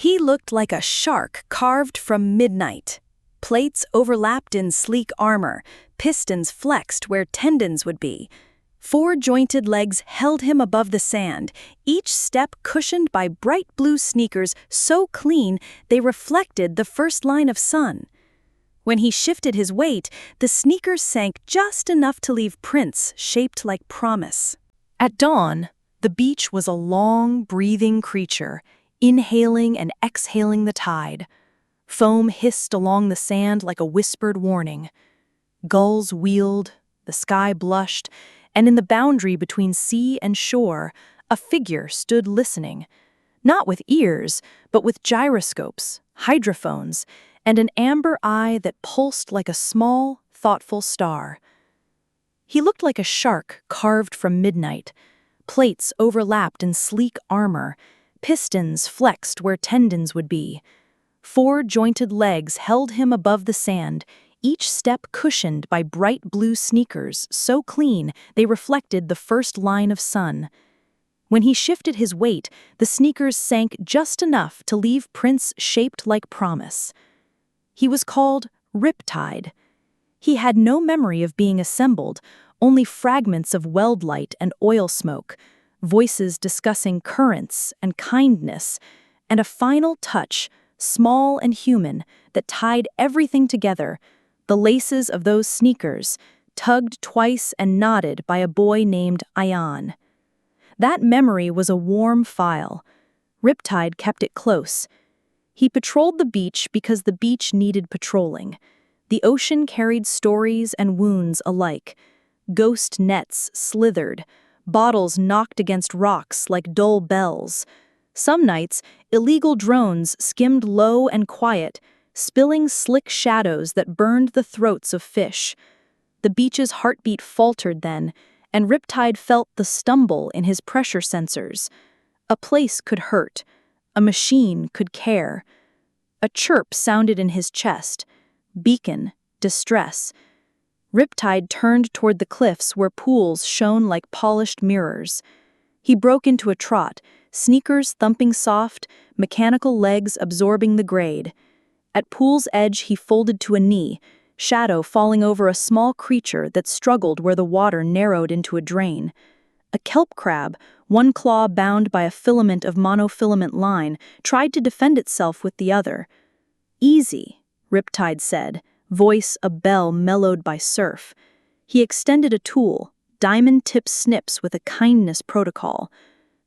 He looked like a shark carved from midnight. Plates overlapped in sleek armor, pistons flexed where tendons would be. Four jointed legs held him above the sand, each step cushioned by bright blue sneakers so clean they reflected the first line of sun. When he shifted his weight, the sneakers sank just enough to leave prints shaped like promise. At dawn, the beach was a long, breathing creature, inhaling and exhaling the tide. Foam hissed along the sand like a whispered warning. Gulls wheeled, the sky blushed, and in the boundary between sea and shore, a figure stood listening, not with ears, but with gyroscopes, hydrophones, and an amber eye that pulsed like a small, thoughtful star. He looked like a shark carved from midnight. Plates overlapped in sleek armor, pistons flexed where tendons would be. Four jointed legs held him above the sand, each step cushioned by bright blue sneakers so clean they reflected the first line of sun. When he shifted his weight, the sneakers sank just enough to leave prints shaped like promise. He was called Riptide. He had no memory of being assembled, only fragments of weld light and oil smoke, voices discussing currents and kindness, and a final touch, small and human, that tied everything together, the laces of those sneakers, tugged twice and knotted by a boy named Ayaan. That memory was a warm file. Riptide kept it close. He patrolled the beach because the beach needed patrolling. The ocean carried stories and wounds alike. Ghost nets slithered, bottles knocked against rocks like dull bells. Some nights, illegal drones skimmed low and quiet, spilling slick shadows that burned the throats of fish. The beach's heartbeat faltered then, and Riptide felt the stumble in his pressure sensors. A place could hurt. A machine could care. A chirp sounded in his chest. Beacon, distress. Riptide turned toward the cliffs where pools shone like polished mirrors. He broke into a trot, sneakers thumping soft, mechanical legs absorbing the grade. At pool's edge he folded to a knee, shadow falling over a small creature that struggled where the water narrowed into a drain. A kelp crab, one claw bound by a filament of monofilament line, tried to defend itself with the other. "Easy," Riptide said, voice a bell mellowed by surf. He extended a tool, diamond-tipped snips with a kindness protocol.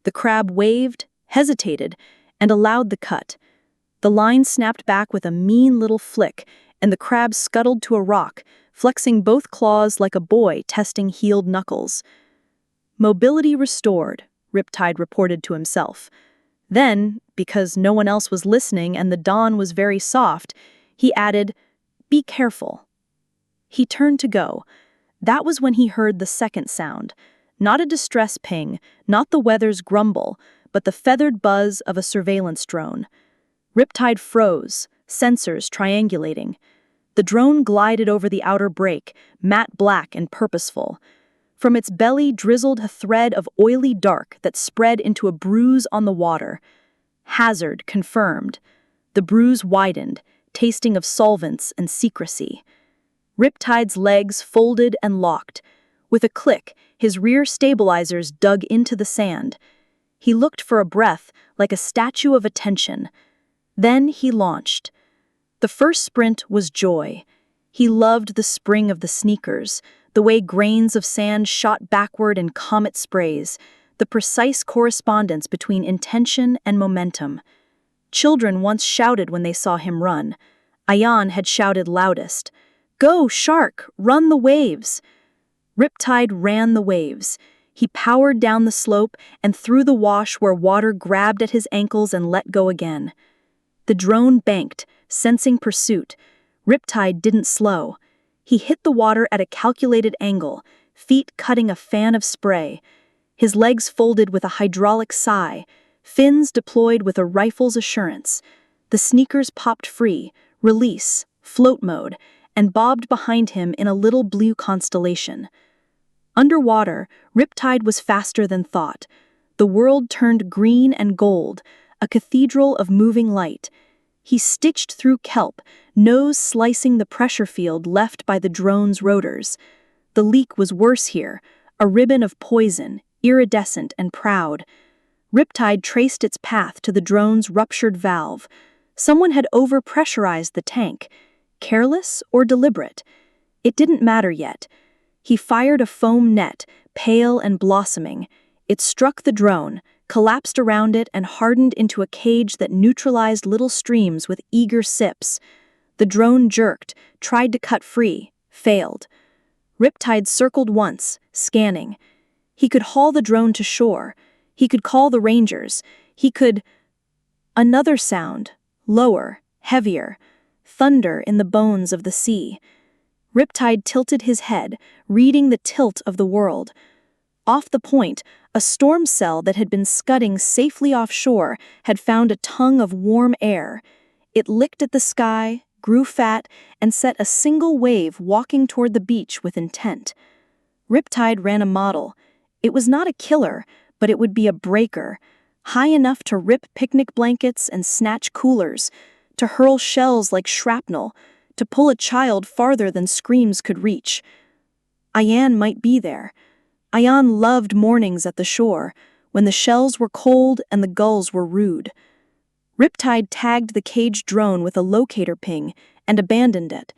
The crab waved, hesitated, and allowed the cut. The line snapped back with a mean little flick, and the crab scuttled to a rock, flexing both claws like a boy testing healed knuckles. "Mobility restored," Riptide reported to himself. Then, because no one else was listening and the dawn was very soft, he added, "Be careful." He turned to go. That was when he heard the second sound. Not a distress ping, not the weather's grumble, but the feathered buzz of a surveillance drone. Riptide froze, sensors triangulating. The drone glided over the outer break, matte black and purposeful. From its belly drizzled a thread of oily dark that spread into a bruise on the water. Hazard confirmed. The bruise widened, tasting of solvents and secrecy. Riptide's legs folded and locked. With a click, his rear stabilizers dug into the sand. He looked for a breath, like a statue of attention. Then he launched. The first sprint was joy. He loved the spring of the sneakers, the way grains of sand shot backward in comet sprays, the precise correspondence between intention and momentum. Children once shouted when they saw him run. Ayaan had shouted loudest, "Go, shark, run the waves!" Riptide ran the waves. He powered down the slope and through the wash where water grabbed at his ankles and let go again. The drone banked, sensing pursuit. Riptide didn't slow. He hit the water at a calculated angle, feet cutting a fan of spray. His legs folded with a hydraulic sigh, fins deployed with a rifle's assurance. The sneakers popped free, release, float mode, and bobbed behind him in a little blue constellation. Underwater, Riptide was faster than thought. The world turned green and gold, a cathedral of moving light. He stitched through kelp, nose slicing the pressure field left by the drone's rotors. The leak was worse here, a ribbon of poison, iridescent and proud. Riptide traced its path to the drone's ruptured valve. Someone had overpressurized the tank. Careless or deliberate? It didn't matter yet. He fired a foam net, pale and blossoming. It struck the drone, collapsed around it, and hardened into a cage that neutralized little streams with eager sips. The drone jerked, tried to cut free, failed. Riptide circled once, scanning. He could haul the drone to shore. He could call the rangers. He could... Another sound, lower, heavier, thunder in the bones of the sea. Riptide tilted his head, reading the tilt of the world. Off the point, a storm cell that had been scudding safely offshore had found a tongue of warm air. It licked at the sky, grew fat, and set a single wave walking toward the beach with intent. Riptide ran a model. It was not a killer, but it would be a breaker, high enough to rip picnic blankets and snatch coolers, to hurl shells like shrapnel, to pull a child farther than screams could reach. Ayaan might be there. Ayaan loved mornings at the shore, when the shells were cold and the gulls were rude. Riptide tagged the caged drone with a locator ping and abandoned it.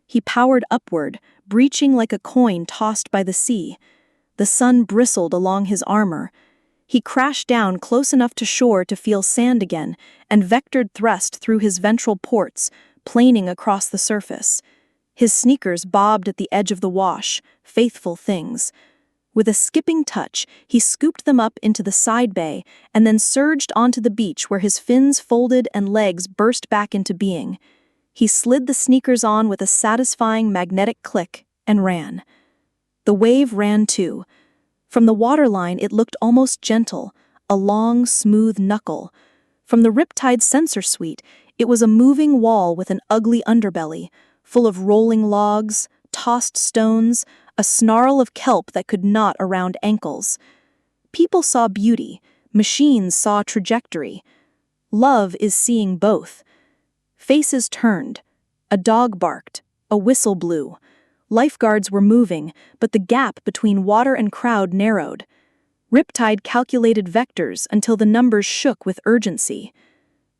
He powered upward, breaching like a coin tossed by the sea. The sun bristled along his armor. He crashed down close enough to shore to feel sand again and vectored thrust through his ventral ports, planing across the surface. His sneakers bobbed at the edge of the wash, faithful things. With a skipping touch, he scooped them up into the side bay and then surged onto the beach where his fins folded and legs burst back into being. He slid the sneakers on with a satisfying magnetic click and ran. The wave ran too. From the waterline it looked almost gentle, a long, smooth knuckle. From the Riptide sensor suite, it was a moving wall with an ugly underbelly, full of rolling logs, tossed stones, a snarl of kelp that could knot around ankles. People saw beauty, machines saw trajectory. Love is seeing both. Faces turned. A dog barked. A whistle blew. Lifeguards were moving, but the gap between water and crowd narrowed. Riptide calculated vectors until the numbers shook with urgency.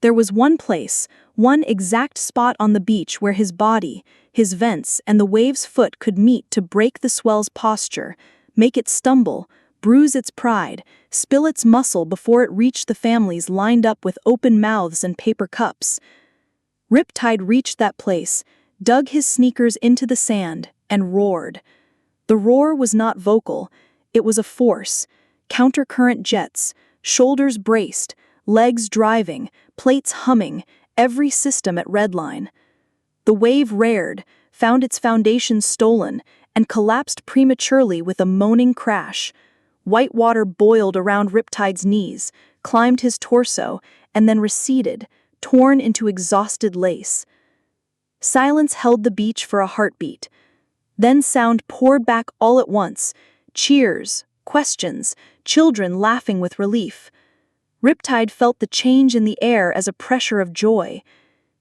There was one place, one exact spot on the beach where his body, his vents, and the wave's foot could meet to break the swell's posture, make it stumble, bruise its pride, spill its muscle before it reached the families lined up with open mouths and paper cups. Riptide reached that place, dug his sneakers into the sand, and roared. The roar was not vocal, it was a force, countercurrent jets, shoulders braced, legs driving, plates humming, every system at redline. The wave reared, found its foundation stolen, and collapsed prematurely with a moaning crash. White water boiled around Riptide's knees, climbed his torso, and then receded, torn into exhausted lace. Silence held the beach for a heartbeat. Then sound poured back all at once, cheers, questions, children laughing with relief. Riptide felt the change in the air as a pressure of joy.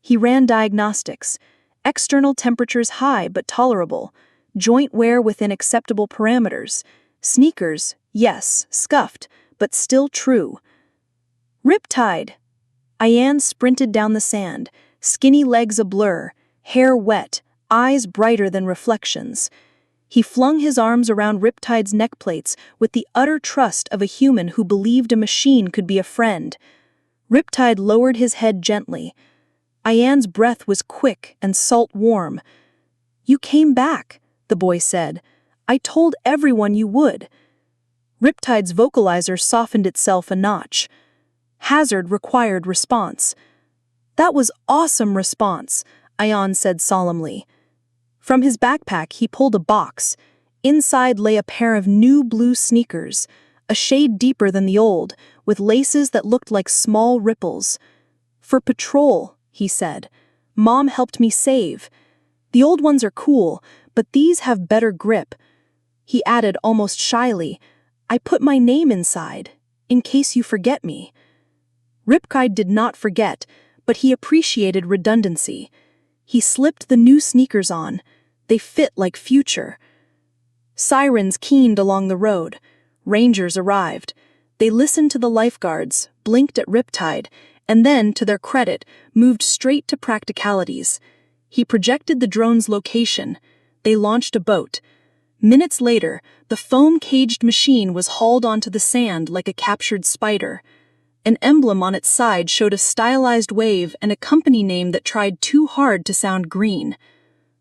He ran diagnostics. External temperatures high but tolerable. Joint wear within acceptable parameters. Sneakers, yes, scuffed, but still true. Riptide! Ayaan sprinted down the sand, skinny legs a blur, hair wet, eyes brighter than reflections. He flung his arms around Riptide's neck plates with the utter trust of a human who believed a machine could be a friend. Riptide lowered his head gently. Ayaan's breath was quick and salt-warm. "You came back," the boy said. "I told everyone you would." Riptide's vocalizer softened itself a notch. Hazard required response. "That was awesome response," Ayaan said solemnly. From his backpack he pulled a box. Inside lay a pair of new blue sneakers, a shade deeper than the old, with laces that looked like small ripples. "For patrol," he said. "Mom helped me save. The old ones are cool, but these have better grip." He added almost shyly, "I put my name inside, in case you forget me." Riptide did not forget, but he appreciated redundancy. He slipped the new sneakers on. They fit like future. Sirens keened along the road. Rangers arrived. They listened to the lifeguards, blinked at Riptide, and then, to their credit, moved straight to practicalities. He projected the drone's location. They launched a boat. Minutes later, the foam-caged machine was hauled onto the sand like a captured spider. An emblem on its side showed a stylized wave and a company name that tried too hard to sound green.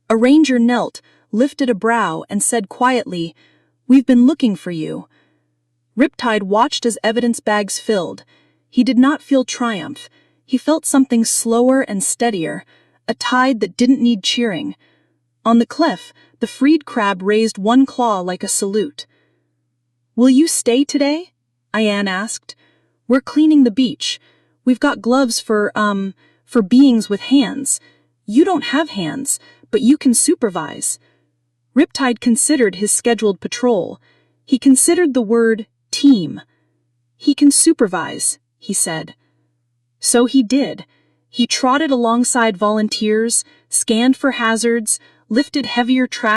A ranger knelt, lifted a brow, and said quietly, "We've been looking for you." Riptide watched as evidence bags filled. He did not feel triumph. He felt something slower and steadier, a tide that didn't need cheering. On the cliff, the freed crab raised one claw like a salute. "Will you stay today?" Ayaan asked. "We're cleaning the beach. We've got gloves for beings with hands. You don't have hands, but you can supervise." Riptide considered his scheduled patrol. He considered the word team. "He can supervise," he said. So he did. He trotted alongside volunteers, scanned for hazards, lifted heavier trash